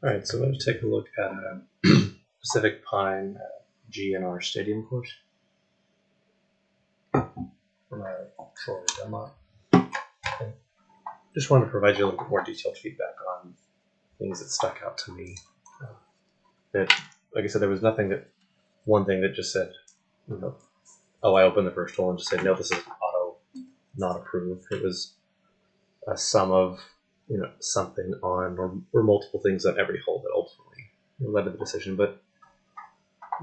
All right, so I'm going to take a look at Pacific Pine GNR Stadium course from Troy Dunlop. And just wanted to provide you a little bit more detailed feedback on things that stuck out to me. That, like I said, there was one thing that just said, oh, I opened the first hole and just said, no, this is auto, not approved. It was a sum of, something on or multiple things on every hole that ultimately led to the decision. But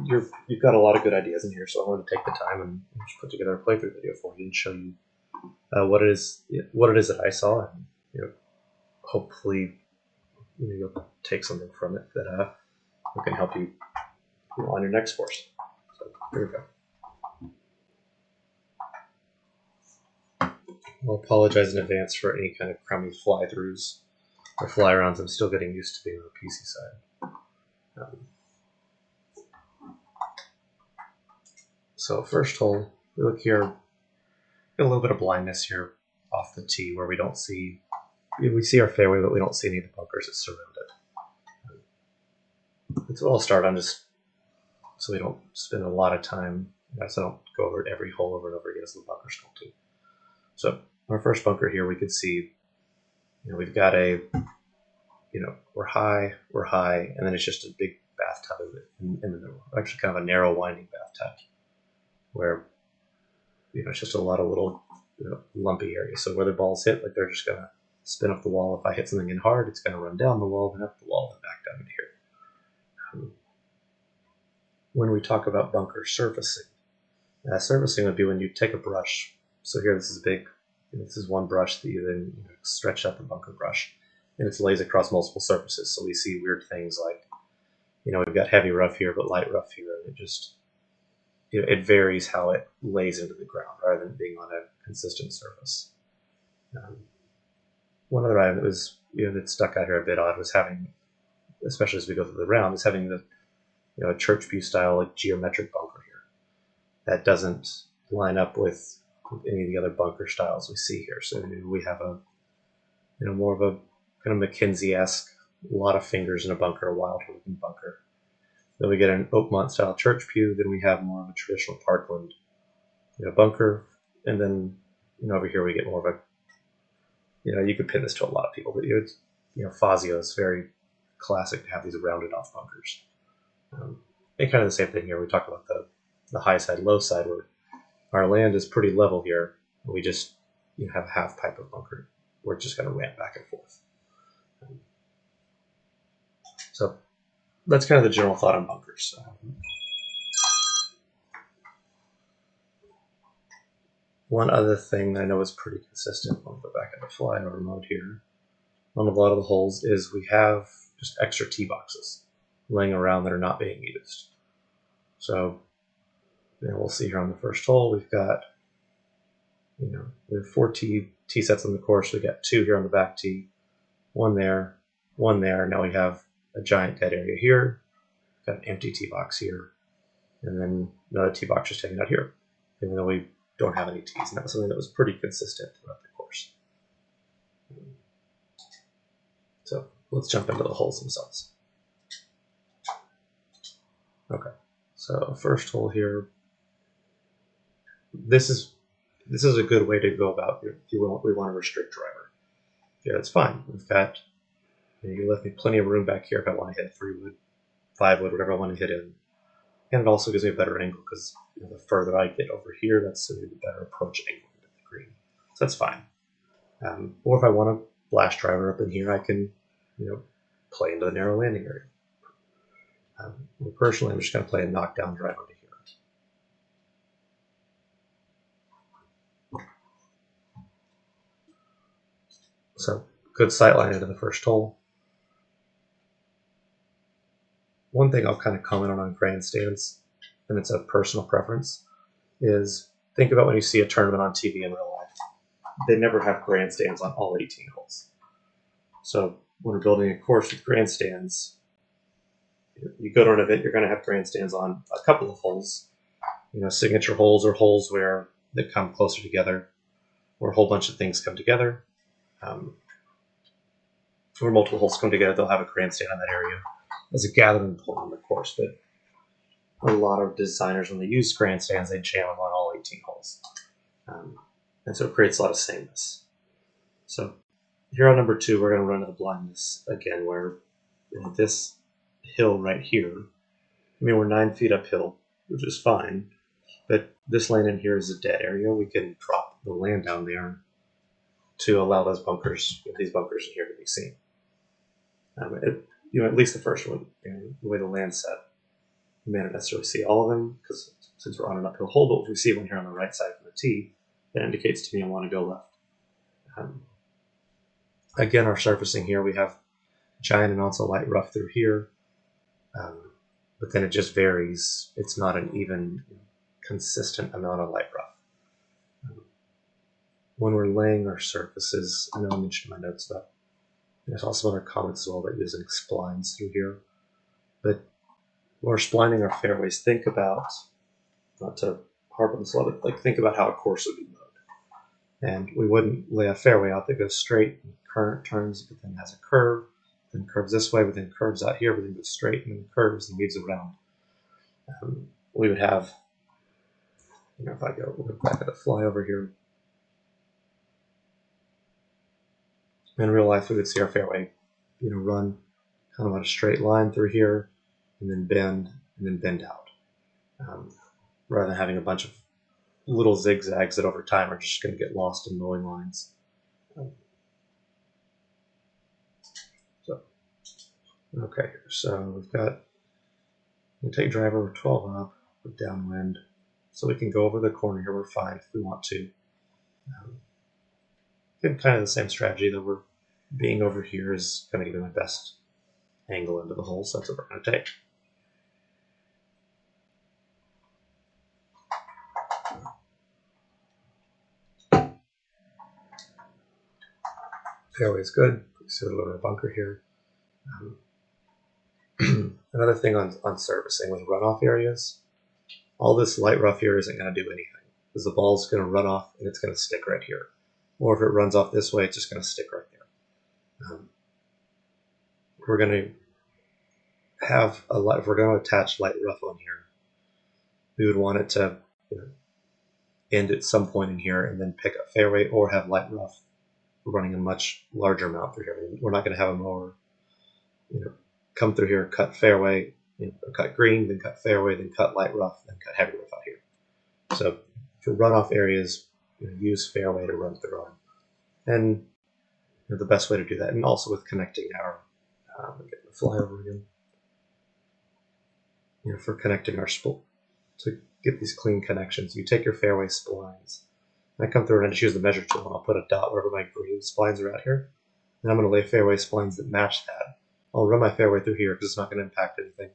you've got a lot of good ideas in here, so I wanted to take the time and just put together a playthrough video for you and show you what it is that I saw, and hopefully you'll take something from it that can help you, on your next course. So here we go. I'll apologize in advance for any kind of crummy fly-throughs or fly-arounds. I'm still getting used to being on the PC side. So first hole, we look here, get a little bit of blindness here off the tee where we see our fairway, but we don't see any of the bunkers that surround it. That's what I'll start on, just so we don't spend a lot of time, so I don't go over every hole over and over again as the bunkers go to. So our first bunker here, we could see, we've got we're high, and then it's just a big bathtub in the middle. Actually, kind of a narrow, winding bathtub where, it's just a lot of little, lumpy areas. So where the balls hit, they're just going to spin up the wall. If I hit something in hard, it's going to run down the wall, then up the wall, and back down into here. When we talk about bunker surfacing, surfacing would be when you take a brush. So here, this is big. This is one brush that you then stretch out the bunker brush, and it lays across multiple surfaces. So we see weird things like, we've got heavy rough here, but light rough here, and it just, it varies how it lays into the ground rather than being on a consistent surface. One other item that was, that stuck out here a bit odd was having, especially as we go through the round, is having the, a Churchview style geometric bunker here that doesn't line up with any of the other bunker styles we see here. So we have a, more of a kind of McKinsey-esque, a lot of fingers in a bunker, a wild-looking bunker. Then we get an Oakmont style Churchview. Then we have more of a traditional Parkland, bunker. And then, over here we get more of a, you could pin this to a lot of people, but Fazio is very classic to have these rounded off bunkers. And kind of the same thing here. We talk about the high side, low side, where our land is pretty level here. And we just have a half pipe of bunker. We're just going to ramp back and forth. So that's kind of the general thought on bunkers. One other thing that I know is pretty consistent, I'll go back at the flyover mode here, on a lot of the holes is we have just extra tee boxes laying around that are not being used. So we'll see here on the first hole, we've got, we have 4 tee sets on the course. We've got 2 here on the back tee, 1 there, 1 there. Now we have a giant dead area here, got an empty tee box here, and then another tee box just hanging out here, even though we don't have any tees. And that was something that was pretty consistent throughout the course. So let's jump into the holes themselves. Okay, so first hole here. This is a good way to go about it if we want to restrict driver. Yeah, that's fine. We've got, you left me plenty of room back here if I want to hit a 3-wood, 5-wood, whatever I want to hit in. And it also gives me a better angle because the further I get over here, that's the better approach angle to the green. So that's fine. Or if I want to blast driver up in here, I can, play into the narrow landing area. Personally, I'm just going to play a knockdown driver to here. So good sight line into the first hole. One thing I'll kind of comment on grandstands, and it's a personal preference, is think about when you see a tournament on TV in real life. They never have grandstands on all 18 holes. So when we're building a course with grandstands, you go to an event, you're going to have grandstands on a couple of holes, signature holes or holes where they come closer together, where a whole bunch of things come together. where multiple holes come together, they'll have a grandstand in that area as a gathering point on the course. But a lot of designers, when they use grandstands, they jam them on all 18 holes. And so it creates a lot of sameness. So here on number 2, we're going to run into the blindness again, where this hill right here, I mean, we're 9 feet uphill, which is fine, but this land in here is a dead area. We can drop the land down there to allow those bunkers, these bunkers in here to be seen. At least the first one, the way the land's set, we may not necessarily see all of them, because since we're on an uphill hole, but if we see one here on the right side from the tee, that indicates to me I want to go left. Again, our surfacing here, we have giant amounts of light rough through here, but then it just varies. It's not an even, consistent amount of light rough. When we're laying our surfaces, I know I mentioned in my notes that there's also other comments as well about using splines through here, but when we're splining our fairways, think about, not to harp on this a lot, but think about how a course would be mowed. And we wouldn't lay a fairway out that goes straight, and current turns, but then has a curve, then curves this way, but then curves out here, but then goes straight, and then curves and weaves around. We would have, if I go back at the flyover here, in real life we would see our fairway, run kind of on a straight line through here, and then bend out, rather than having a bunch of little zigzags that over time are just going to get lost in mowing lines. Okay, so we've got, we'll take driver, we're 12 up, we're downwind, so we can go over the corner here, we're fine if we want to. Kind of the same strategy, that we're being over here is going to give me my best angle into the hole, so that's what we're going to take. Fairway is good. You see a little bit of a bunker here. Another thing on servicing with runoff areas, all this light rough here isn't going to do anything, because the ball's going to run off and it's going to stick right here. Or if it runs off this way, it's just going to stick right there. We're going to have a lot. If we're going to attach light rough on here, we would want it to end at some point in here and then pick up fairway, or have light rough running a much larger amount through here. We're not going to have a mower, come through here, cut fairway, cut green, then cut fairway, then cut light rough, then cut heavy rough out here. So for runoff areas, use fairway to run through them, and the best way to do that, and also with connecting our, get the flyover again. For connecting our to get these clean connections, you take your fairway splines. And I come through and I just use the measure tool, and I'll put a dot wherever my green splines are out here. And I'm going to lay fairway splines that match that. I'll run my fairway through here because it's not going to impact anything.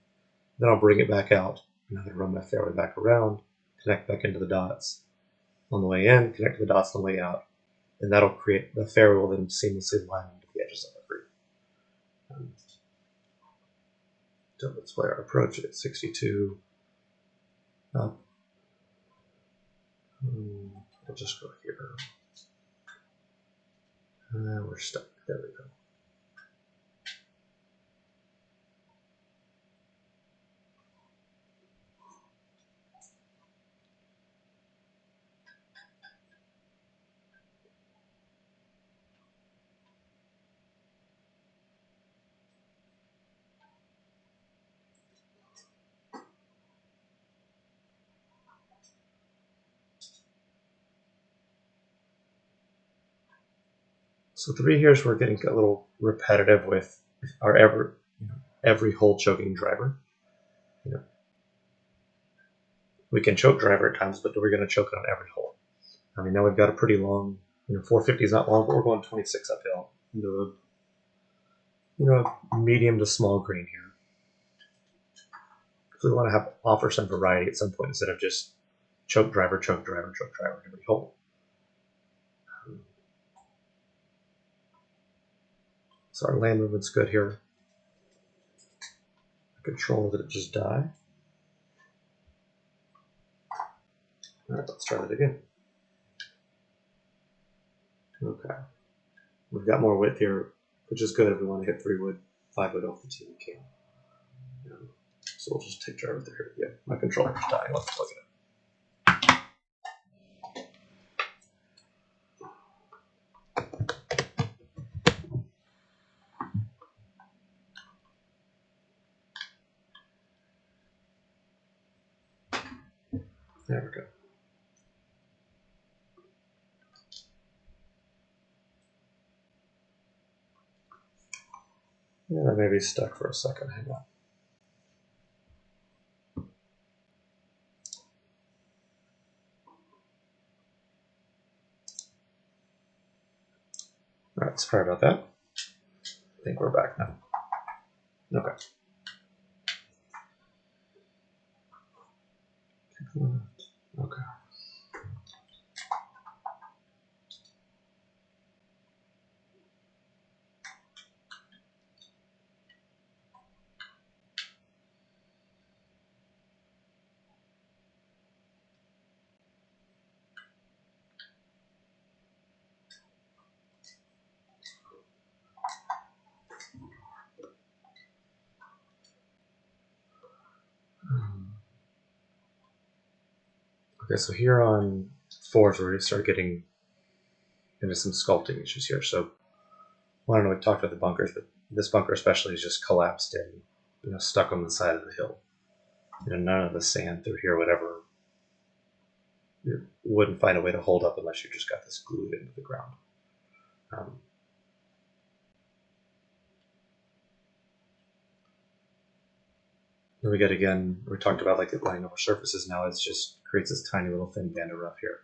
Then I'll bring it back out, and I'm going to run my fairway back around, connect back into the dots on the way in, connect to the dots on the way out, and that'll create, the fairway will then seamlessly line into the edges of the green. So let's play our approach at 62 up. I'll just go here. And we're stuck. There we go. So 3 here is we're getting a little repetitive with our every hole choking driver. We can choke driver at times, but we're going to choke it on every hole. I mean, now we've got a pretty long, 450 is not long, but we're going 26 uphill into a medium to small green here. So we want to offer some variety at some point instead of just choke driver, choke driver, choke driver every hole. So our land movement's good here. Control that it just die. All right, let's try that again. Okay, we've got more width here which is good if we want to hit 3 wood, 5 wood off the tee, we can. So we'll just take driver there. Yeah, my controller's dying. Let's plug it in. There we go. Yeah, that may be stuck for a second. Hang on. All right, sorry about that. I think we're back now. Okay. Okay. Okay, so here on 4s, we're going to start getting into some sculpting issues here. So, well, I don't know, we talked about the bunkers, but this bunker especially is just collapsed and, stuck on the side of the hill. None of the sand through here would ever, you wouldn't find a way to hold up unless you just got this glued into the ground. Then we get again, we talked about like laying over surfaces. Now it just creates this tiny little thin band of rough here.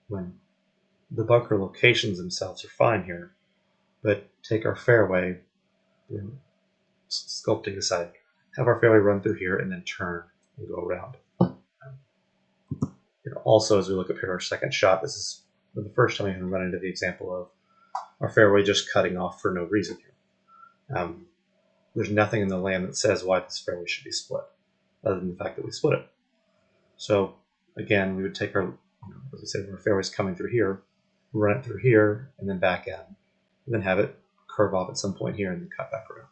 When the bunker locations themselves are fine here, but take our fairway, sculpting aside, have our fairway run through here and then turn and go around. Also, as we look up here, our second shot, this is the first time we can run into the example of our fairway just cutting off for no reason here. There's nothing in the land that says why this fairway should be split, other than the fact that we split it. So again, we would take our, as I said, our fairway's coming through here, run it through here, and then back in, and then have it curve off at some point here and then cut back around.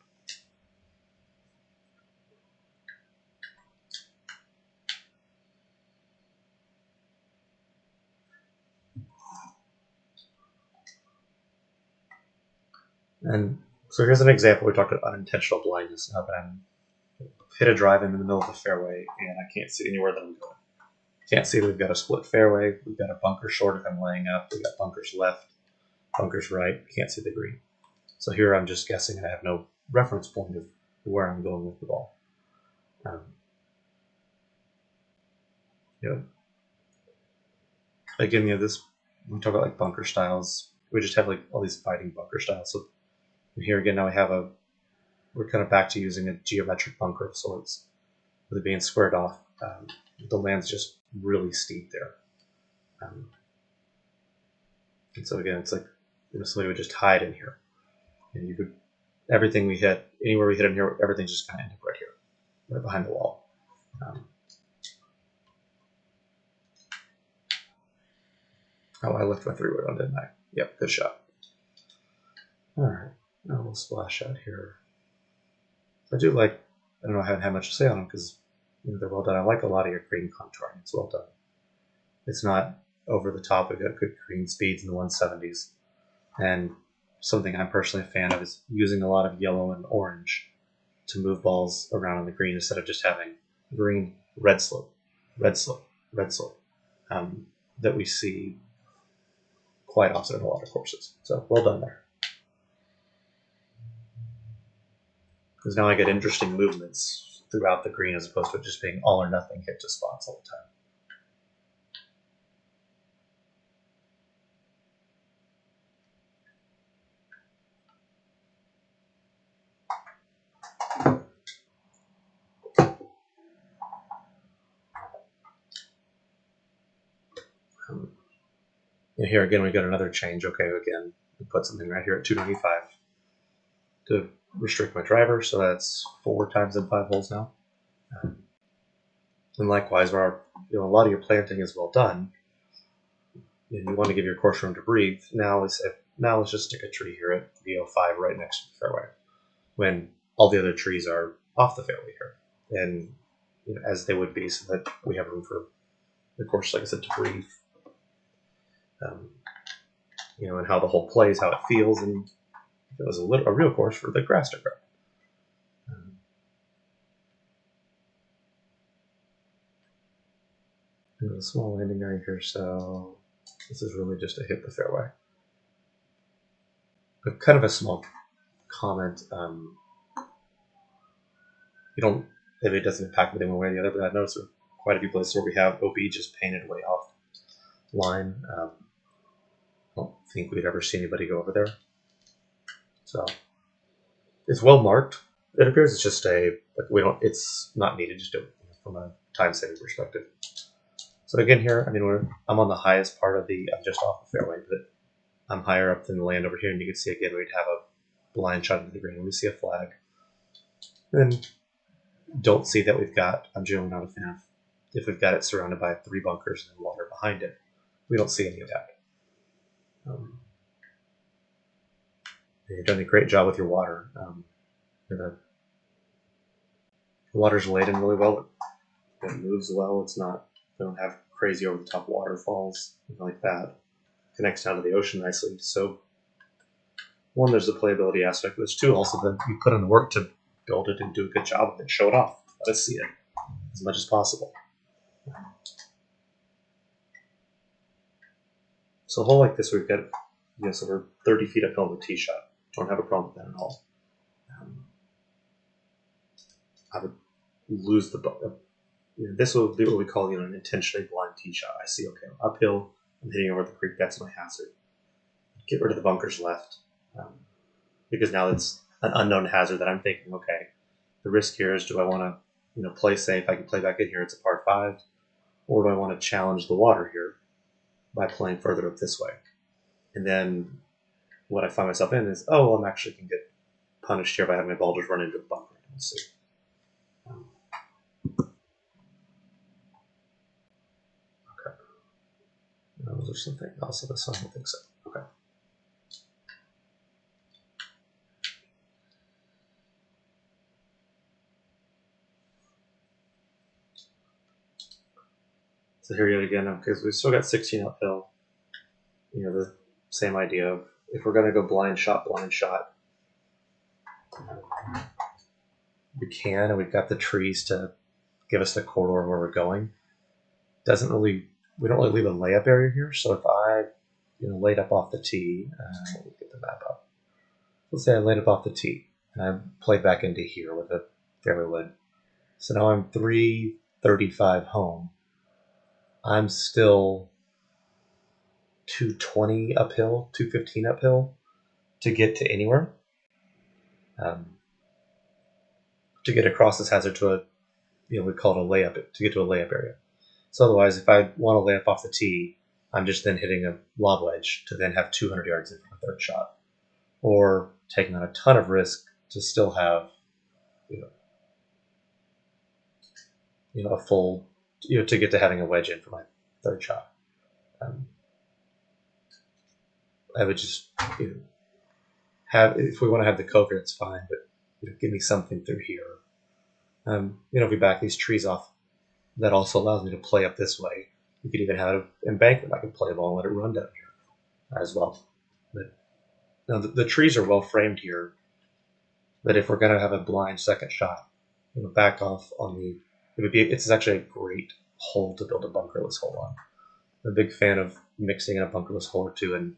And so here's an example. We talked about unintentional blindness. Now that I'm hit a drive in the middle of the fairway and I can't see anywhere that I'm going. Can't see that we've got a split fairway. We've got a bunker short if I'm laying up. We've got bunkers left, bunkers right. Can't see the green. So here I'm just guessing and I have no reference point of where I'm going with the ball. Again, this, we talk about like bunker styles. We just have like all these fighting bunker styles. So here again, now we're kind of back to using a geometric bunker of sorts, with it being squared off. The land's just really steep there. And so again, it's like, somebody would just hide in here. And you could, everything we hit, anywhere we hit in here, everything's just kind of ended right here, right behind the wall. I left my 3-wood on, didn't I? Yep, good shot. All right, now we'll splash out here. I do like, I don't know, I haven't had much to say on them because they're well done. I like a lot of your green contouring. It's well done. It's not over the top. We've got good green speeds in the 170s. And something I'm personally a fan of is using a lot of yellow and orange to move balls around on the green instead of just having green, red slope, red slope, red slope, that we see quite often in a lot of courses. So well done there. Because now I get interesting movements throughout the green as opposed to it just being all or nothing hit to spots all the time. And here again, we got another change. Okay, again, we put something right here at 295 to restrict my driver, so that's 4 times in 5 holes now. And likewise, where a lot of your planting is well done, and you want to give your course room to breathe. Now, now let's just stick a tree here at VO5 right next to the fairway, when all the other trees are off the fairway here, and as they would be, so that we have room for the course, like I said, to breathe. And how the hole plays, how it feels, and if it was a real course for the grass to grow. A small landing area here, so this is really just to hit the fairway. But kind of a small comment. If it doesn't impact me one way or the other, but I've noticed there are quite a few places where we have OB just painted way off line. I don't think we'd ever see anybody go over there. So it's well marked. It appears it's just it's not needed just from a time saving perspective. So again here, I'm on the highest part of I'm just off the fairway, but I'm higher up than the land over here, and you can see again we'd have a blind shot into the green. We see a flag. And don't see that I'm generally not a fan of if we've got it surrounded by 3 bunkers and water behind it. We don't see any of that. You've done a great job with your water. The water's laid in really well. It moves well. We don't have crazy over the top waterfalls, anything like that. Connects down to the ocean nicely. So, one, there's the playability aspect. There's two, also that you put in the work to build it and do a good job of it. Show it off. Let us see it as much as possible. So a hole like this, we've got, so we're 30 feet uphill on the tee shot. Don't have a problem with that at all. I would lose this will be what we call an intentionally blind tee shot. I see, okay, uphill, I'm hitting over the creek, that's my hazard. Get rid of the bunkers left, because now it's an unknown hazard that I'm thinking, okay, the risk here is, do I want to play safe? I can play back in here, it's a par 5, or do I want to challenge the water here by playing further up this way? And then what I find myself in is, I'm actually can get punished here by having my ball just run into a bunker. Let's see. Okay. Was there something else of this? I don't think so. Okay. So here yet again, because we've still got 16 uphill. The same idea of if we're going to go blind shot, we can, and we've got the trees to give us the corridor where we're going. We don't really leave a layup area here. So if I, laid up off the tee, let me get the map up. Let's say I laid up off the tee and I played back into here with a fairway wood. So now I'm 335 home. I'm still 220 uphill, 215 uphill to get to anywhere. To get across this hazard to we call it a layup, to get to a layup area. So otherwise, if I want to lay up off the tee, I'm just then hitting a lob wedge to then have 200 yards in for a third shot, or taking on a ton of risk to still have, a full, to get to having a wedge in for my third shot. I would just, if we want to have the cover, it's fine, but give me something through here. If we back these trees off, that also allows me to play up this way. You could even have an embankment. I could play a ball and let it run down here as well. But now the trees are well framed here. But if we're going to have a blind second shot, back off on it's actually a great hole to build a bunkerless hole on. I'm a big fan of mixing in a bunkerless hole or two, and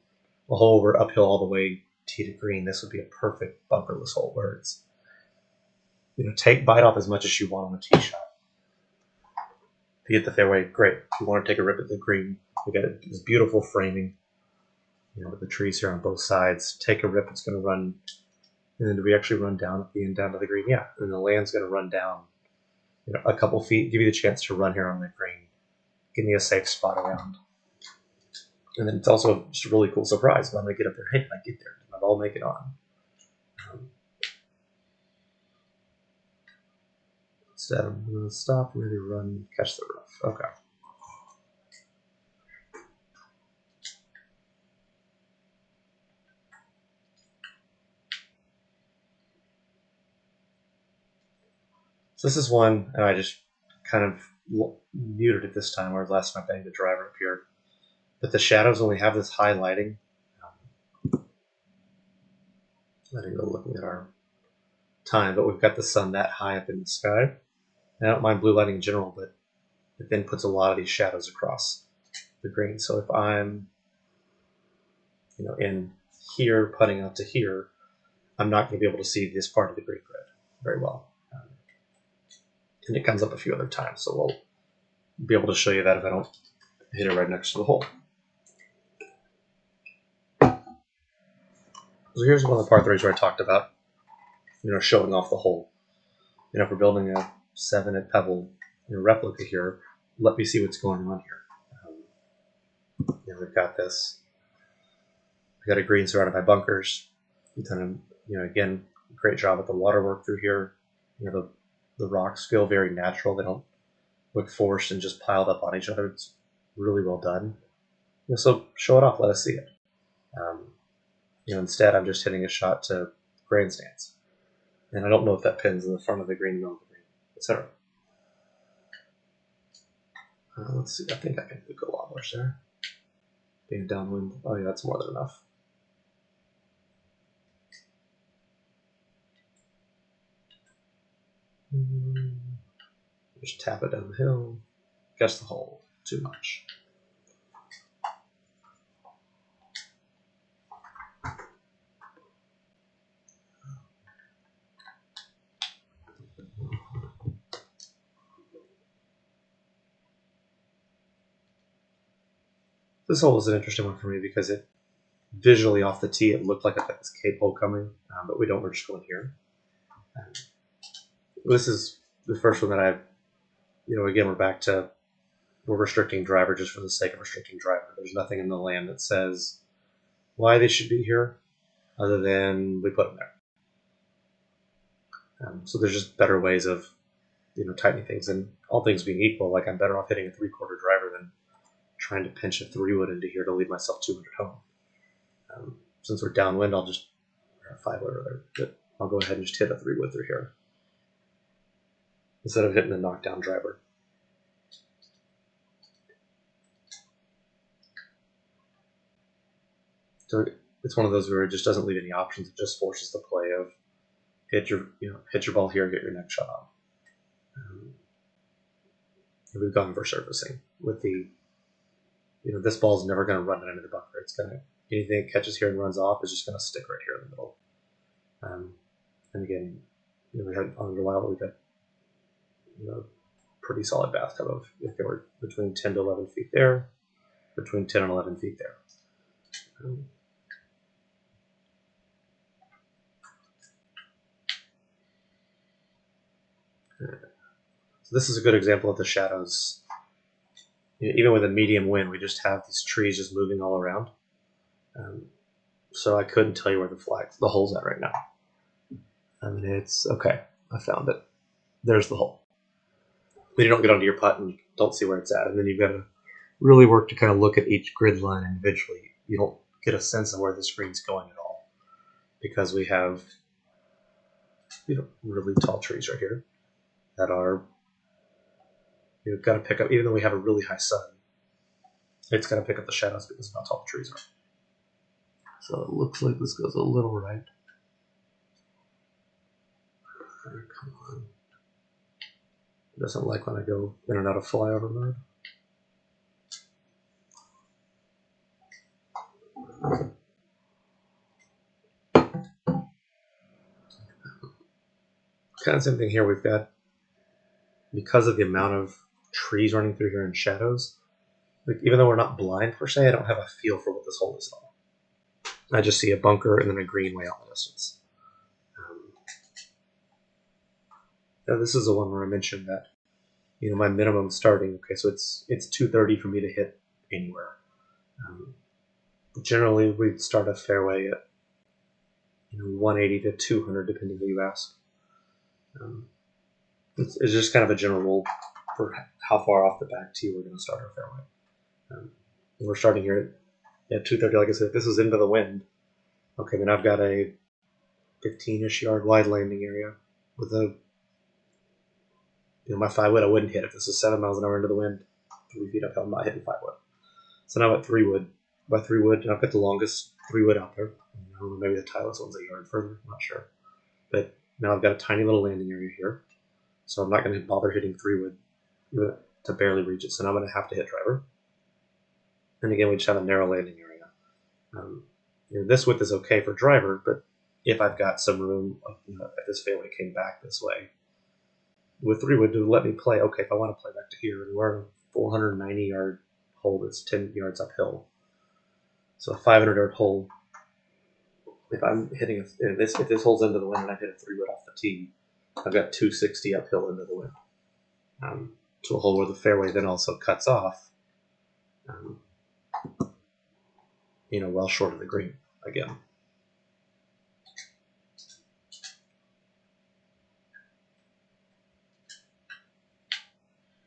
a hole over uphill all the way tee to green. This would be a perfect bunkerless hole where it's, bite off as much as you want on the tee shot. If you hit the fairway, great. If you want to take a rip at the green, we got this beautiful framing, with the trees here on both sides. Take a rip, it's going to run. And then do we actually run down at the end, down to the green? Yeah. And the land's going to run down, a couple feet, give you the chance to run here on the green. Give me a safe spot around. And then it's also just a really cool surprise when I get up there. Hey, I get there. Did my ball make it on? Instead, I'm going to stop, maybe run, catch the rough. Okay. So this is one, and I just kind of muted it this time, whereas last time I banged the driver up here. But the shadows only have this highlighting. I didn't go looking at our time, but we've got the sun that high up in the sky. And I don't mind blue lighting in general, but it then puts a lot of these shadows across the green. So if I'm, in here putting out to here, I'm not going to be able to see this part of the green grid very well. And it comes up a few other times, so we'll be able to show you that if I don't hit it right next to the hole. So here's one of the par 3s where I talked about, showing off the hole. If we're building a 7 at Pebble replica here, let me see what's going on here. We've got this. We've got a green surrounded by bunkers. We've done, again, great job with the water work through here. The rocks feel very natural. They don't look forced and just piled up on each other. It's really well done. So show it off. Let us see it. Instead, I'm just hitting a shot to grandstands. And I don't know if that pins in the front of the green, middle of the green, etc. Let's see. I think I can do a lot worse there. Being downwind. Oh, yeah, that's more than enough. Just tap it down the hill. Guess the hole. Too much. This hole was an interesting one for me because it visually off the tee, it looked like I got this Cape hole coming, but we don't. We're just going here. This is the first one that I, again, we're back to we're restricting driver just for the sake of restricting driver. There's nothing in the land that says why they should be here other than we put them there. So there's just better ways of, tightening things. And all things being equal, like I'm better off hitting a 3/4 driver than trying to pinch a 3-wood into here to leave myself 200 home. Since we're downwind, I'll just 5-wood rather, but I'll go ahead and just hit a 3-wood through here instead of hitting the knockdown driver. So it's one of those where it just doesn't leave any options. It just forces the play of hit your ball here, get your next shot on. We've gone for surfacing with the, this ball's never going to run it into the bunker. It's going to, anything it catches here and runs off is just going to stick right here in the middle. And again, we had on the wild, we've got pretty solid bathtub of if they were between 10 to 11 feet there, between 10 and 11 feet there. So this is a good example of the shadows. Even with a medium wind, we just have these trees just moving all around. So I couldn't tell you where the hole's at right now. It's okay. I found it. There's the hole. Then you don't get onto your putt and don't see where it's at, and then you've got to really work to kind of look at each grid line individually. You don't get a sense of where the screen's going at all because we have really tall trees right here that are you've got to pick up. Even though we have a really high sun, it's going to pick up the shadows because of how tall the trees are. So it looks like this goes a little right. Come on. It doesn't like when I go in and out of flyover mode. Kind of same thing here. We've got, because of the amount of trees running through here and shadows, like even though we're not blind per se, I don't have a feel for what this hole is at all. I just see a bunker and then a green way out in the distance. Now this is the one where I mentioned that, my minimum starting. Okay, so it's 230 for me to hit anywhere. Generally, we'd start a fairway at 180 to 200, depending who you ask. It's just kind of a general rule for how far off the back tee we're going to start our fairway. We're starting here at 230. Like I said, if this is into the wind, okay, then I've got a 15-ish yard wide landing area with a my 5 wood I wouldn't hit. If this is 7 miles an hour into the wind, 3 feet uphill, I'm not hitting 5 wood. So now at 3 wood, by 3 wood, and I've got the longest 3 wood out there. Maybe the tileless one's a yard further, I'm not sure. But now I've got a tiny little landing area here, so I'm not going to bother hitting 3 wood to barely reach it. So now I'm going to have to hit driver. And again, we just have a narrow landing area. This width is okay for driver, but if I've got some room, if this fairway came back this way, with 3 wood to let me play, okay, if I want to play back to here, and we're a 490 yard hole that's 10 yards uphill. So a 500 yard hole, if I'm hitting, if this hole's into the wind and I hit a 3 wood off the tee, I've got 260 uphill into the wind. To a hole where the fairway then also cuts off, well short of the green again.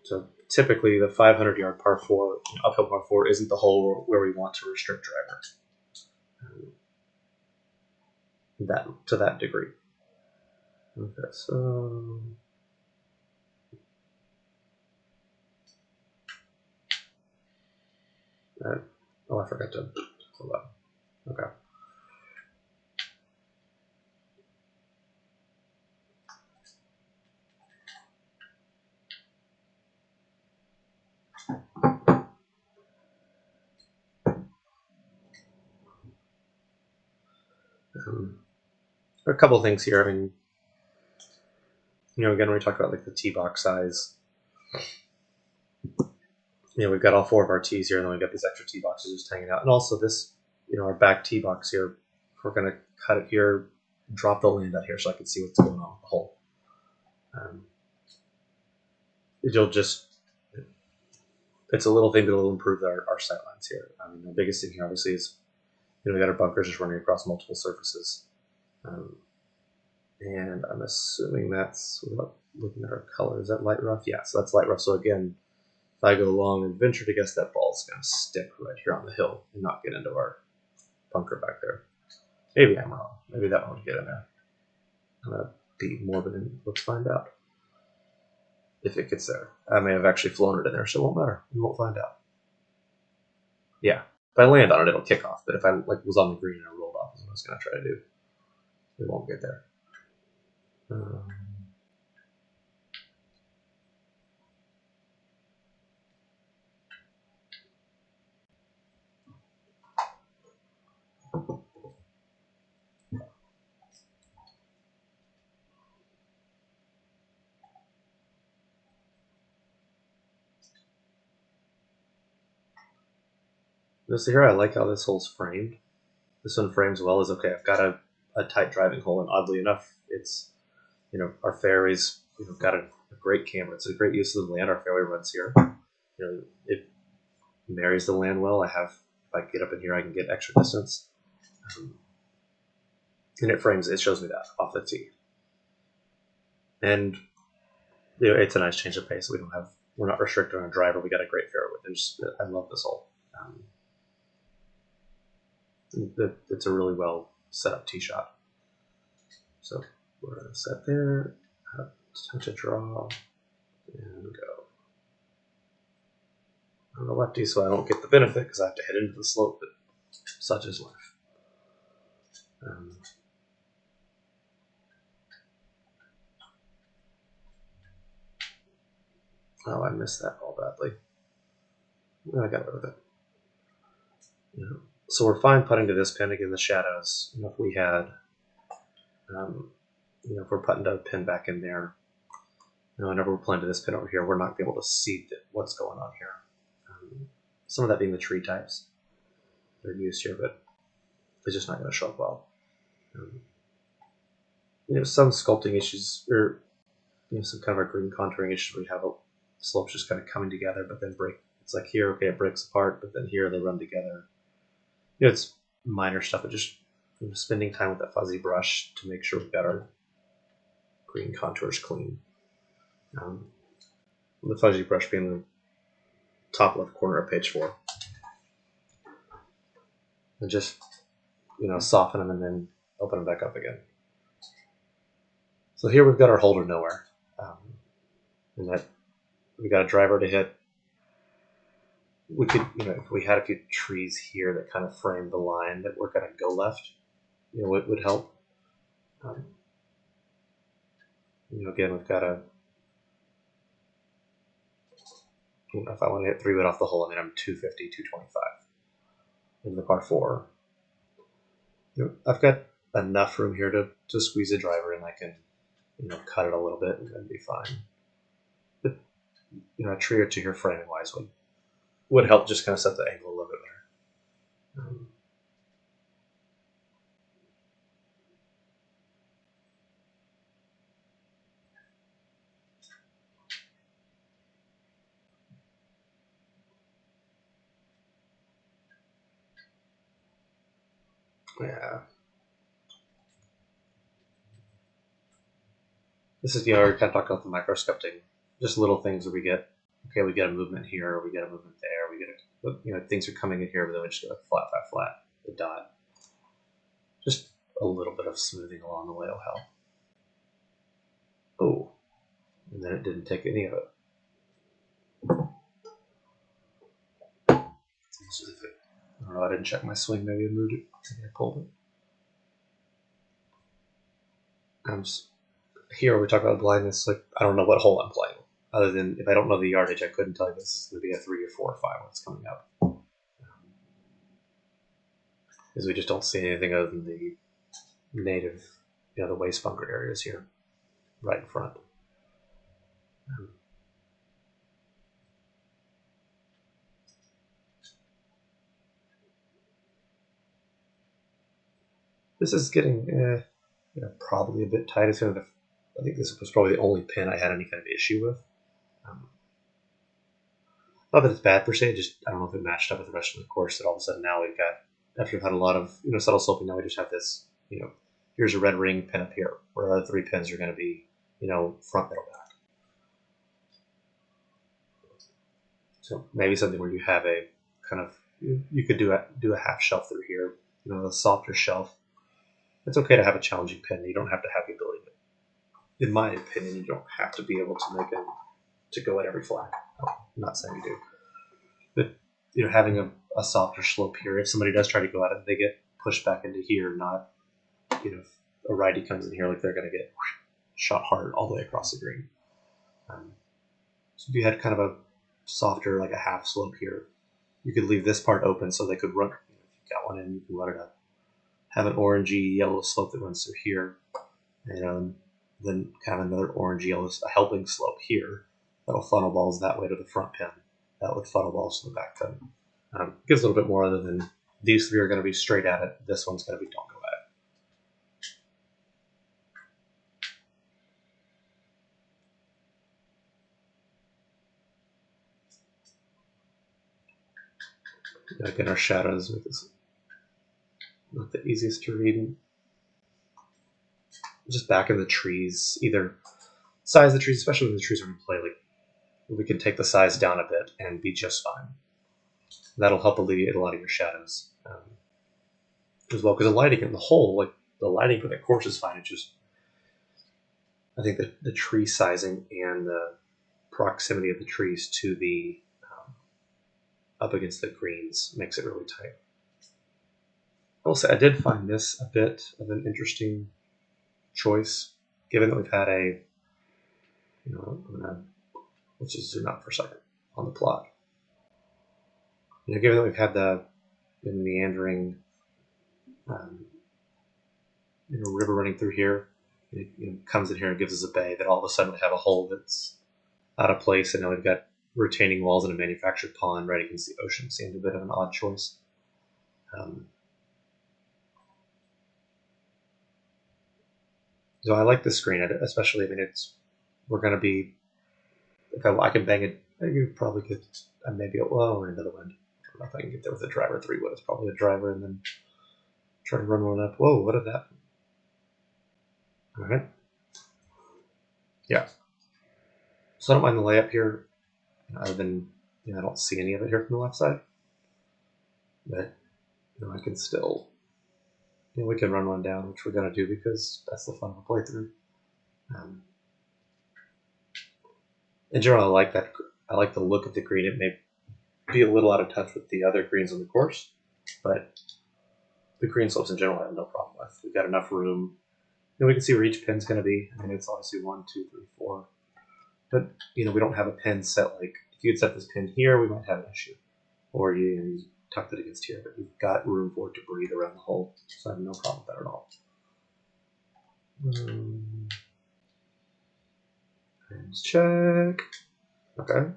So typically the 500 yard par 4, uphill par 4 isn't the hole where we want to restrict driver. To that degree. Okay, so I forgot to pull that. Okay. A couple of things here. I mean, again, when we talk about like the tee box size, we've got all 4 of our tees here, and then we've got these extra tee boxes just hanging out. And also this, our back tee box here, we're going to cut it here, drop the land out here so I can see what's going on with the hole. It's a little thing that'll improve our sight lines here. I mean, the biggest thing here obviously is, we got our bunkers just running across multiple surfaces. And I'm assuming that's, without looking at our color, is that light rough? Yeah, so that's light rough. So again, if I go long and venture to guess, that ball's going to stick right here on the hill and not get into our bunker back there. Maybe I'm wrong. Maybe that one would get in there. I'm going to be morbid and let's find out if it gets there. I may have actually flown it in there, so it won't matter. We won't find out. Yeah, if I land on it, it'll kick off. But if I was on the green and I rolled off, is what I was going to try to do. It won't get there. So here I like how this hole's framed. This one frames well. Is okay. I've got a tight driving hole, and oddly enough, it's our fairways. Got a great camber. It's a great use of the land. Our fairway runs here. It marries the land well. If I get up in here, I can get extra distance, and it frames. It shows me that off the tee, and it's a nice change of pace. We're not restricted on a driver. We got a great fairway width. I love this hole. It's a really well set up tee shot. So we're going to set there, touch a draw, and go. I'm the lefty, so I don't get the benefit because I have to head into the slope, but such is life. Oh, I missed that ball badly. I got rid of it. So we're fine putting to this pin. Again, the shadows. If we had, if we're putting to a pin back in there, whenever we're playing to this pin over here, we're not going to be able to see what's going on here. Some of that being the tree types that are used here, but it's just not going to show up well. Some sculpting issues, or some kind of our green contouring issues where we have slopes just kind of coming together, but then break. It's like here, okay, it breaks apart, but then here they run together. It's minor stuff, but just spending time with that fuzzy brush to make sure we've got our green contours clean. The fuzzy brush being the top left corner of page 4. And just, soften them and then open them back up again. So here we've got our hole to nowhere. and that we got a driver to hit. We could, if we had a few trees here that kind of frame the line that we're going to go left, it would help. Again, we've got a. If I want to hit 3-wood off the hole, I'm 250, 225 in the par 4. I've got enough room here to squeeze a driver in. I can, cut it a little bit and then be fine. But, a tree or two here framing wise would help just kind of set the angle a little bit better. Yeah. This is, we're kind of talking about the micro-sculpting, just little things that we get. Okay, we get a movement here, we get a movement there, we get things are coming in here, but then we just go flat, flat, flat, the dot. Just a little bit of smoothing along the way will help. Oh, and then it didn't take any of it. I don't know, I didn't check my swing, maybe I moved it, maybe I pulled it. Here we talk about blindness, like I don't know what hole I'm playing. Other than if I don't know the yardage, I couldn't tell you this is going to be a 3 or 4 or 5 when it's coming up. Because we just don't see anything other than the native, the waste bunker areas here, right in front. This is getting probably a bit tight. I think this was probably the only pin I had any kind of issue with. Not that it's bad per se, just I don't know if it matched up with the rest of the course. That all of a sudden now we've got, after we've had a lot of subtle sloping, now we just have this. Here's a red ring pin up here, where the other 3 pins are going to be front, middle, back. So maybe something where you have a kind of you could do a half shelf through here, a softer shelf. It's okay to have a challenging pin. You don't have to have the ability. In my opinion, you don't have to be able to make it to go at every flag. I'm not saying you do, but having a softer slope here. If somebody does try to go at it, they get pushed back into here. Not if a righty comes in here, like they're going to get shot hard all the way across the green. So if you had kind of a softer, like a half slope here, you could leave this part open so they could run. If you got one in, you can run it up. Have an orangey yellow slope that runs through here, and then have another orangey yellow, a helping slope here that'll funnel balls that way to the front pin. That would funnel balls to the back pin. Gives a little bit more other than these 3 are going to be straight at it. This one's going to be don't go at it. Again, our shadows make this not the easiest to read. Just back in the trees, either size the trees, especially when the trees are in play, like we can take the size down a bit and be just fine. That'll help alleviate a lot of your shadows as well. Because the lighting in the hole, like the lighting for the course is fine. It's just, I think that the tree sizing and the proximity of the trees to the up against the greens makes it really tight. Also, I did find this a bit of an interesting choice, given that we've had a, let's just zoom out for a second on the plot. Given that we've had the meandering, river running through here, it comes in here and gives us a bay. Then all of a sudden we have a hole that's out of place, and now we've got retaining walls and a manufactured pond right against the ocean. Seemed a bit of an odd choice. So I like this screen, especially. We're going to be. If I can bang it, you probably could. Maybe we're into the wind. I don't know if I can get there with a driver 3-wood. It's probably a driver, and then try to run one up. Whoa! What did that? All right. Yeah. So I don't mind the layup here, other than I don't see any of it here from the left side. But I can still. We can run one down, which we're going to do because that's the fun of a playthrough. In general, I like that. I like the look of the green. It may be a little out of touch with the other greens on the course, but the green slopes in general I have no problem with. We've got enough room. And we can see where each pin's going to be. I mean, it's obviously 1, 2, 3, 4. But, we don't have a pin set like, if you had set this pin here, we might have an issue. Or you tucked it against here, but we've got room for it to breathe around the hole. So I have no problem with that at all. Pins check. Okay.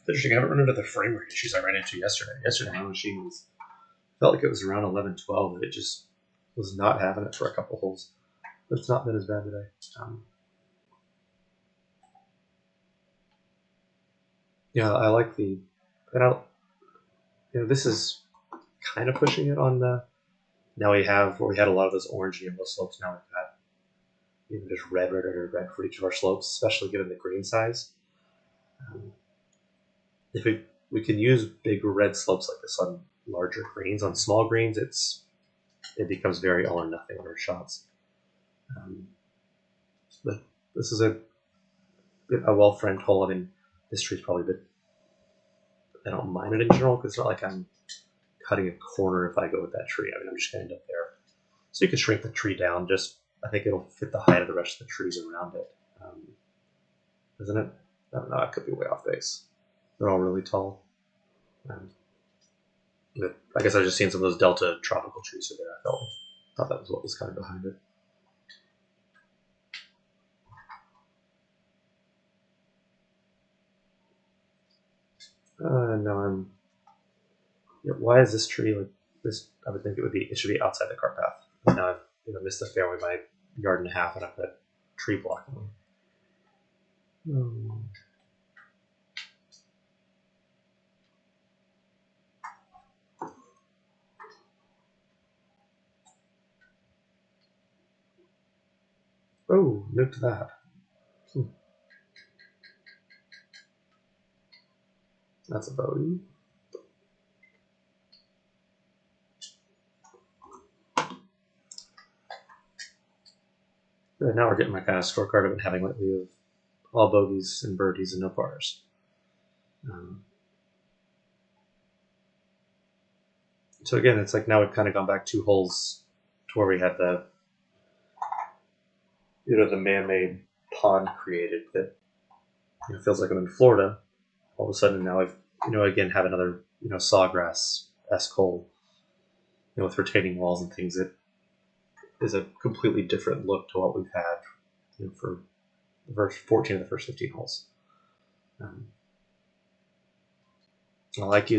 Interesting. I haven't run into the frame rate issues I ran into yesterday. Yesterday, my machine felt like it was around 11, 12, and it just was not having it for a couple holes. But it's not been as bad today. Yeah, I like the. This is kind of pushing it on the. Now we have where we had a lot of those orange and yellow slopes. Now we've got just red for each of our slopes, especially given the green size. If we can use big red slopes like this on larger greens. On small greens, it becomes very all or nothing on our shots. But this is a well-framed hole. I mean, this tree's probably a bit. I don't mind it in general because it's not like I'm cutting a corner if I go with that tree. I mean, I'm just going to end up there. So you can shrink the tree down. I think it'll fit the height of the rest of the trees around it. Isn't it? I don't know. I could be way off base. They're all really tall. I guess I just seen some of those Delta tropical trees are there. I thought that was what was kind of behind it. No, why is this tree like this? I would think it should be outside the cart path. Now I've missed the fairway by a yard and a half, and I've got tree blocking me. Oh, look at that. That's a bogey. But now we're getting my kind of scorecard I've been having lately of all bogeys and birdies and no pars. So again, it's like now we've kind of gone back 2 holes to where we had the man-made pond created that feels like I'm in Florida. All of a sudden now I've again have another sawgrass-esque hole with retaining walls and things. It is a completely different look to what we've had for the first 14 of the first 15 holes. I like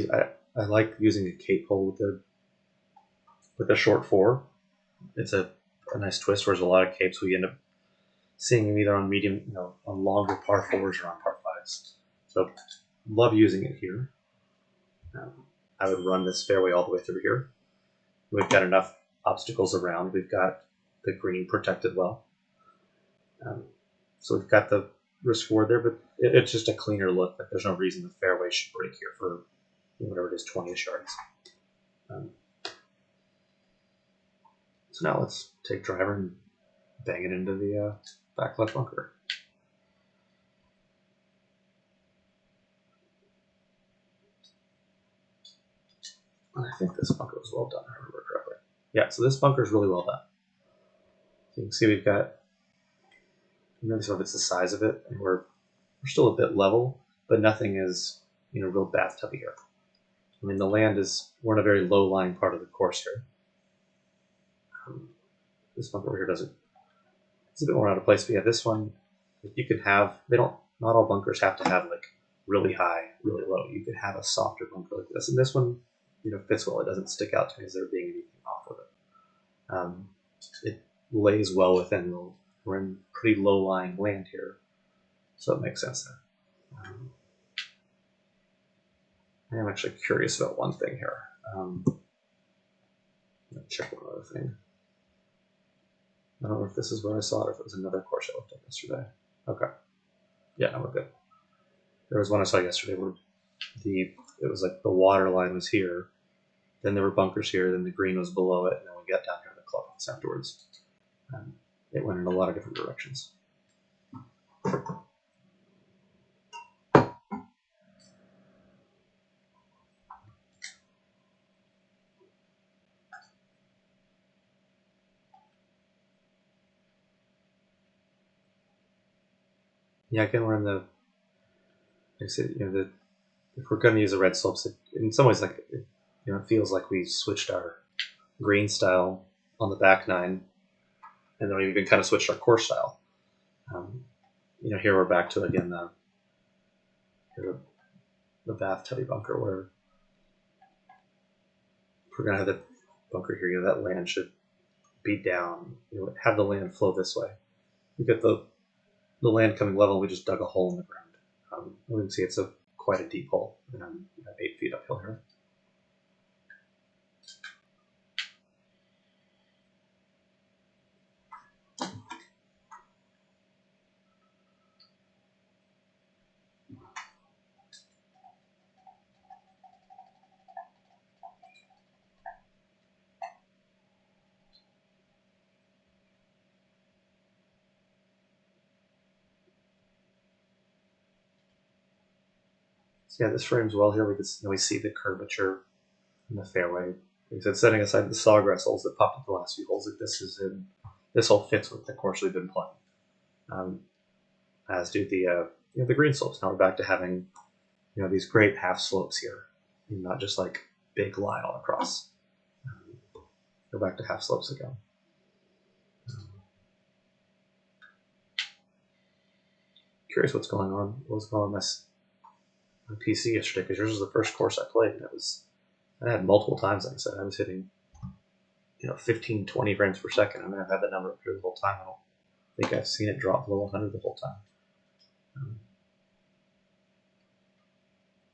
using a cape hole with a short 4. It's a nice twist. Whereas a lot of capes we end up seeing them either on medium, on longer par 4s or on par 5s. So love using it here. I would run this fairway all the way through here. We've got enough obstacles around. We've got the green protected well. So we've got the risk reward there, but it's just a cleaner look. Like there's no reason the fairway should break here for whatever it is, 20-ish yards. So now let's take driver and bang it into the back left bunker. I think this bunker was well done, if I remember correctly. Yeah, so this bunker is really well done. So you can see we've got, notice if it's the size of it, and we're still a bit level, but nothing is, real bathtub here. I mean, the land we're in a very low-lying part of the course here. This bunker over here it's a bit more out of place, but yeah, this one, you could have, not all bunkers have to have like really high, really low. You could have a softer bunker like this, and this one, fits well. It doesn't stick out to me as there being anything off with it. It lays well within we're in pretty low-lying land here, so it makes sense there. I'm actually curious about one thing here. Let me check one other thing. I don't know if this is where I saw it or if it was another course I looked at yesterday. Okay. Yeah, no, we're good. There was one I saw yesterday where it was like the water line was here, then there were bunkers here, then the green was below it, and then we get down here in the clubhouse afterwards. It went in a lot of different directions. Yeah, again, we're in the, like I said, if we're going to use the red slopes, in some ways, like it feels like we switched our green style on the back nine, and then we even kind of switched our course style. Here we're back to again the bathtubby bunker where if we're going to have the bunker here, that land should be down. Have the land flow this way. We get the land coming level. We just dug a hole in the ground. We can see it's quite a deep hole, and I'm 8 feet uphill here. So yeah, this frames well here. We see the curvature in the fairway. Like I said, setting aside the sawgrass holes that popped up the last few holes, this hole fits with the course we've been playing. As do the green slopes. Now we're back to having these great half slopes here, not just like big line all across. Go back to half slopes again. Curious what was going on my PC yesterday, because yours was the first course I played, and I had multiple times. Like I said, I was hitting 15, 20 frames per second. I mean, I've had that number up here the whole time. I don't think I've seen it drop below 100 the whole time.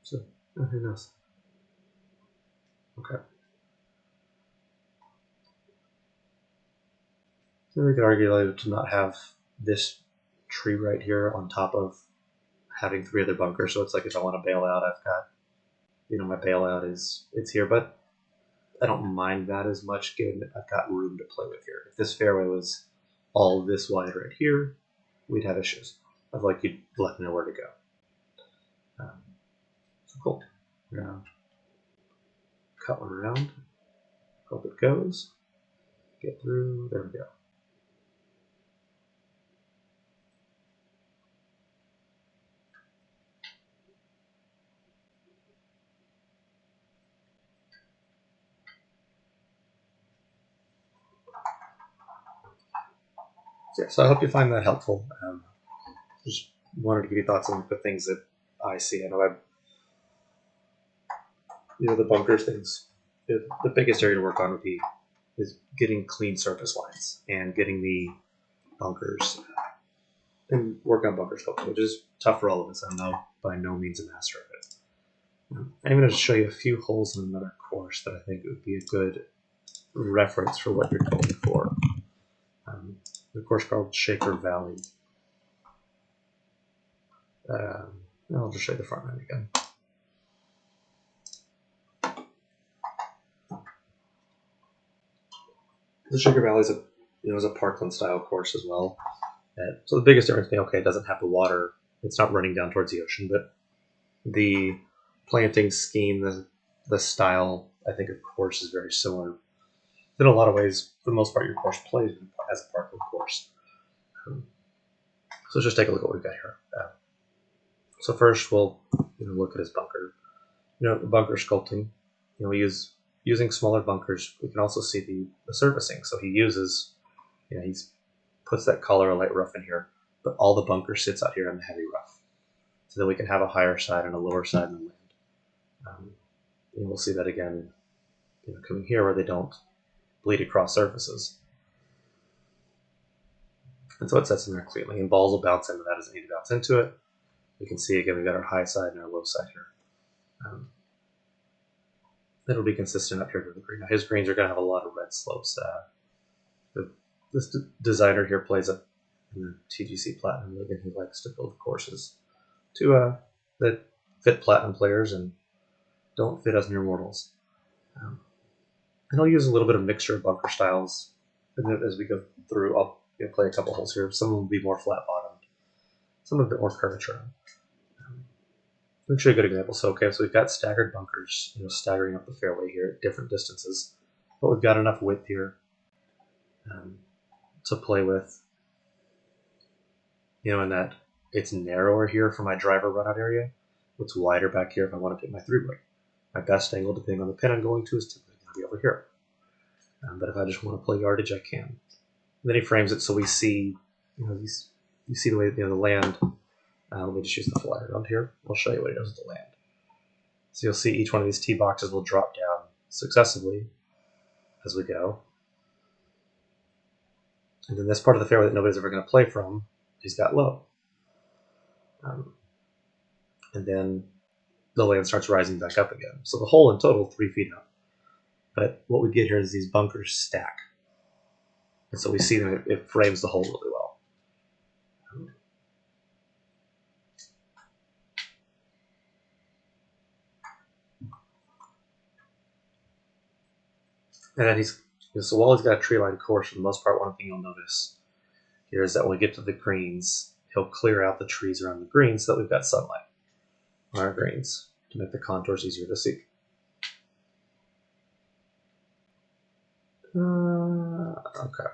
So who knows? Okay. So we could argue to not have this tree right here on top of having 3 other bunkers. So it's like if I want to bail out, I've got, my bailout it's here, but I don't mind that as much given that I've got room to play with here. If this fairway was all this wide right here, we'd have issues. I'd like you to let me know where to go. So cool. We're gonna cut one around. Hope it goes. Get through. There we go. So I hope you find that helpful. Just wanted to give you thoughts on the things that I see. I know the bunkers things. The biggest area to work on is getting clean surface lines and getting the bunkers and work on bunker sculpting, which is tough for all of us. I'm by no means a master of it. I'm going to show you a few holes in another course that I think would be a good reference for what you're going for. The course called Shaker Valley. I'll just show you the front end again. The Shaker Valley is a parkland style course as well. So the biggest difference being, it doesn't have the water. It's not running down towards the ocean, but the planting scheme, the style, I think, of course, is very similar. In a lot of ways, for the most part, your course plays as a parkland course. So let's just take a look at what we've got here. So first, we'll look at his bunker. The bunker sculpting. Using smaller bunkers, we can also see the surfacing. So he uses, he puts that color of light rough in here, but all the bunker sits out here in the heavy rough. So that we can have a higher side and a lower side in the land. And we'll see that again, coming here where they don't bleed across surfaces. And so it sets in there cleanly, and balls will bounce into that as they need to bounce into it. You can see again, we've got our high side and our low side here. It'll be consistent up here to the green. Now his greens are going to have a lot of red slopes. This designer here plays up in the TGC Platinum League, and he likes to build courses that fit Platinum players and don't fit us mere mortals. And I'll use a little bit of mixture of bunker styles. And then as we go through, I'll play a couple holes here. Some will be more flat bottomed, some a bit more curvature. Let me show you a good example. So we've got staggered bunkers, staggering up the fairway here at different distances, but we've got enough width here to play with. In that it's narrower here for my driver runout area. It's wider back here if I want to take my 3-wood. My best angle, depending on the pin I'm going to, is typically going to be over here. But if I just want to play yardage, I can. And then he frames it so we see, you see the way the land. Let me just use the fly around here. I'll show you what he does with the land. So you'll see each one of these tee boxes will drop down successively as we go. And then this part of the fairway that nobody's ever going to play from, he's got low. And then the land starts rising back up again. So the hole in total, 3 feet up. But what we get here is these bunkers stack. And so we see them, it frames the hole really well. And then so while he's got a tree line course, for the most part, one thing you'll notice here is that when we get to the greens, he'll clear out the trees around the greens so that we've got sunlight on our greens to make the contours easier to see. Okay.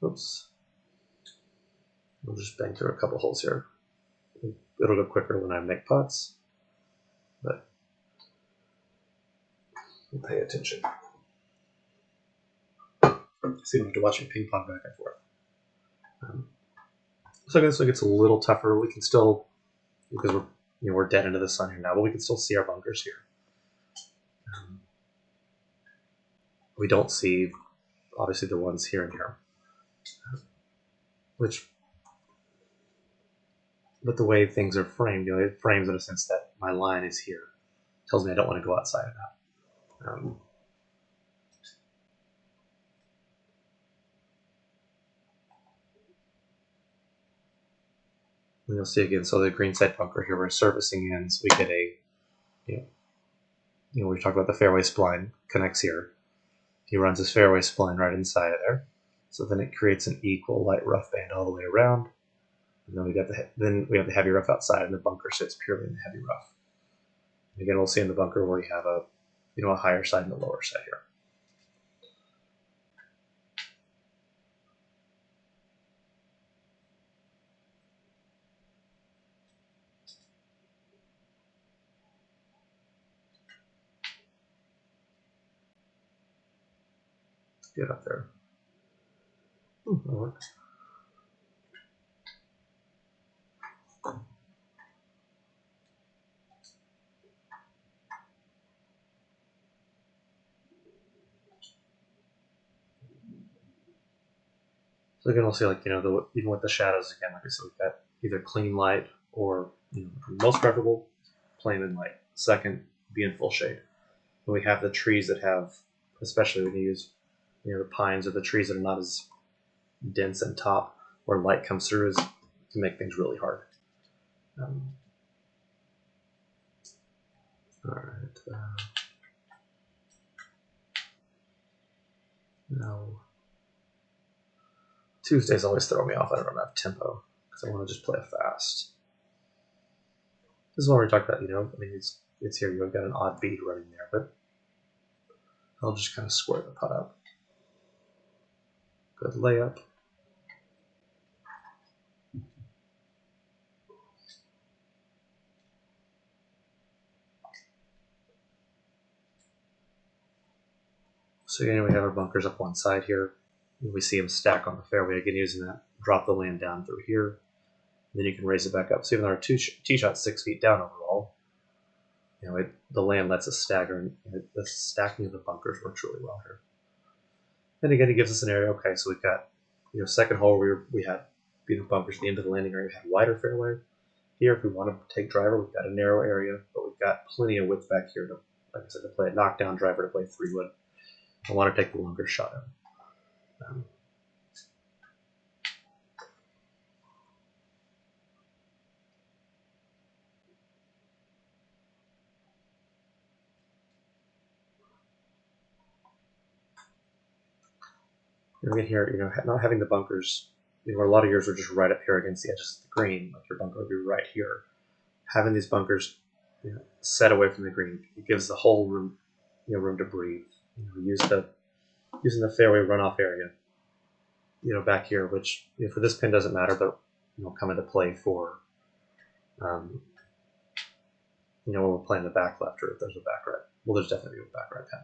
Oops. We'll just bang through a couple holes here. It'll go quicker when I make putts, but we'll pay attention. So you don't have to watch me ping pong back and forth. So I guess it gets a little tougher. We can still, because we're dead into the sun here now, but we can still see our bunkers here. We don't see, obviously, the ones here and here, but the way things are framed, it frames in a sense that my line is here. It tells me I don't want to go outside of that. And you'll see again, so the green side bunker here, we're servicing in, so we get a, we talk about the fairway spline connects here. He runs his fairway spline right inside of there. So then it creates an equal light rough band all the way around. And then we have the heavy rough outside, and the bunker sits purely in the heavy rough. And again, we'll see in the bunker where you have a higher side and a lower side here. Get up there. That works. So again, we'll see even with the shadows again, like I said, we've got either clean light or most preferable plain and light. Second, be in full shade. When we have the trees that have, especially when you use the pines or the trees that are not as dense and top, where light comes through, can make things really hard. All right. No. Tuesdays always throw me off. I don't run enough tempo because I want to just play fast. This is when we talk about, it's here. You've got an odd bead running there, but I'll just kind of square the putt up. Good layup. So again, we have our bunkers up one side here. We see them stack on the fairway. Again, using that, drop the land down through here. Then you can raise it back up. So even though our tee shot's 6 feet down overall, the land lets us stagger, and the stacking of the bunkers works really well here. And again, it gives us an area. Okay, so we've got, second hole where we had bunkers at the end of the landing area. We had wider fairway. Here, if we want to take driver, we've got a narrow area, but we've got plenty of width back here to, like I said, to play a knockdown driver, to play 3-wood. I want to take the longer shot in. Again here, not having the bunkers, where a lot of yours are just right up here against the edges of the green, like your bunker would be right here. Having these bunkers set away from the green, it gives the whole room, room to breathe. Using the fairway runoff area, back here, which for this pin doesn't matter, but come into play for, when we're playing the back left or if there's a back right. Well, there's definitely a back right pin.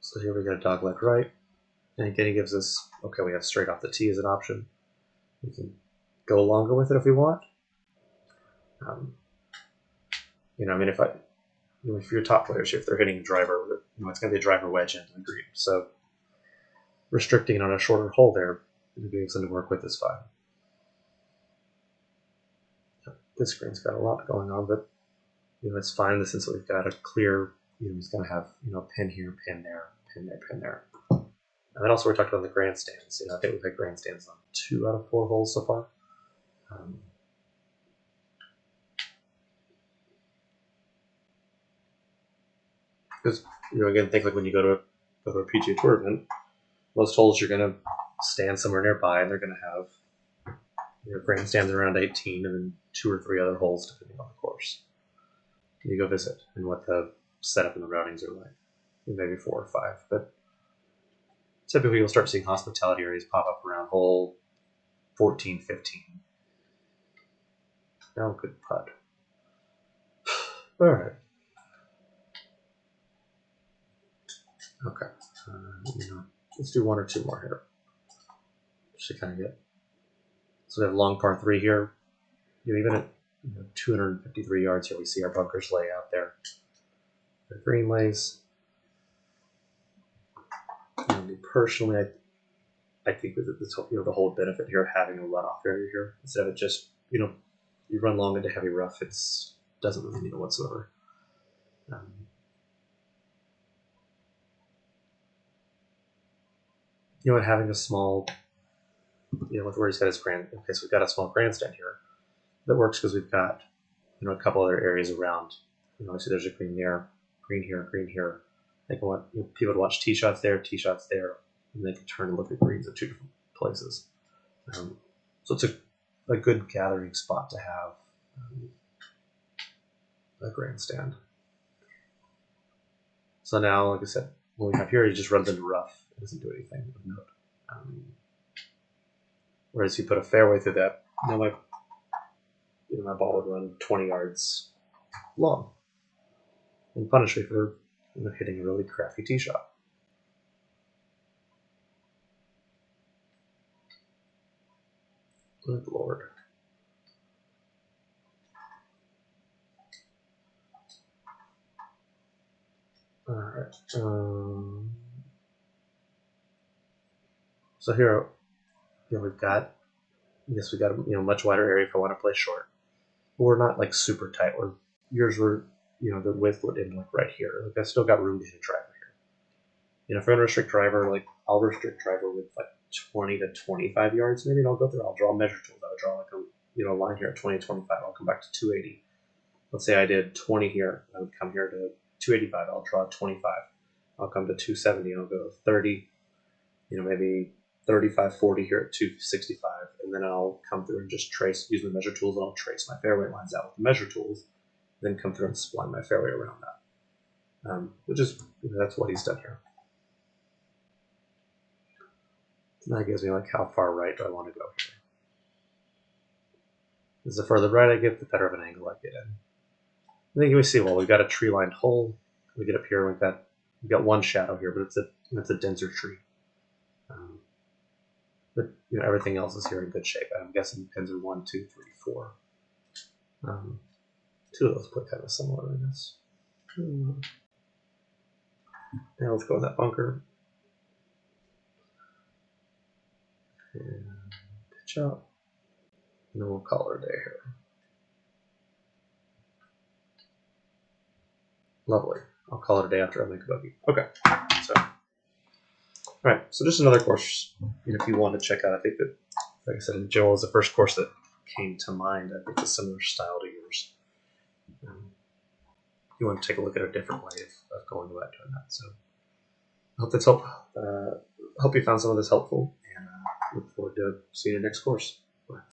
So here we got a dogleg right, and again he gives us, okay, we have straight off the tee as an option. We can go longer with it if we want. If your top players, if they're hitting a driver, it's going to be a driver wedge into the green. So restricting it on a shorter hole there, giving something to work with is fine. This screen's got a lot going on, but it's fine in the sense that we've got a clear. He's going to have pin here, pin there, pin there, pin there. And then also we talked about the grandstands. I think we've had grandstands on 2 out of 4 holes so far. Because again, think like when you go to a PGA Tour event, most holes you're going to stand somewhere nearby, and they're going to have grandstands around 18, and then 2 or 3 other holes depending on the course. You go visit and what the setup and the routings are like. Maybe 4 or 5, but typically you'll start seeing hospitality areas pop up around hole 14, 15. Now, good putt. All right. Okay. Let's do 1 or 2 more here. Just to kind of get. So we have long par 3 here. Even at 253 yards here, we see our bunkers lay out there. The green lays. Personally, I think with this, the whole benefit here of having a runoff area here instead of it just, you run long into heavy rough, it doesn't really need it whatsoever. Having a small, with where he's got his grand. Okay, so we've got a small grandstand here that works because we've got, a couple other areas around. So there's a green there, green here, green here. They can want people to watch tee shots there, and they can turn and look at greens at 2 different places. So it's a good gathering spot to have a grandstand. So now, like I said, what we have here, he just runs into rough. It doesn't do anything of note. Whereas you put a fairway through that, my ball would run 20 yards long and punish me for hitting a really crappy tee shot. Good Lord. All right. So here, we've got a much wider area if I want to play short. But we're not like super tight. Yours were, the width would end like right here. Like I still got room to hit a driver here. If I'm gonna restrict driver, like I'll restrict driver with like 20 to 25 yards. Maybe I'll go through. I'll draw measure tools. I'll draw like a line here at 20 to 25. I'll come back to 280. Let's say I did 20 here. I would come here to 285. I'll draw 25. I'll come to 270. I'll go 30. Maybe 35, 40 here at 265, and then I'll come through and just use my measure tools, and I'll trace my fairway lines out with the measure tools, then come through and spline my fairway around that. Which is, that's what he's done here. And that gives me like how far right do I want to go here. As the further right I get, the better of an angle I get in. And then we see, well, we've got a tree-lined hole. We get up here, we've got one shadow here, but it's a denser tree. But everything else is here in good shape. I'm guessing pins are 1, 2, 3, 4. 2 of those play kind of similar, I guess. Now let's go in that bunker. And pitch up. And then we'll call her a day here. Lovely. I'll call it a day after I make a buggy. Okay, so all right, so just another course. If you want to check out, I think that, like I said, in general, is the first course that came to mind. I think it's a similar style to yours. You want to take a look at a different way of going about doing that. So I hope that's hope you found some of this helpful, and look forward to seeing your next course.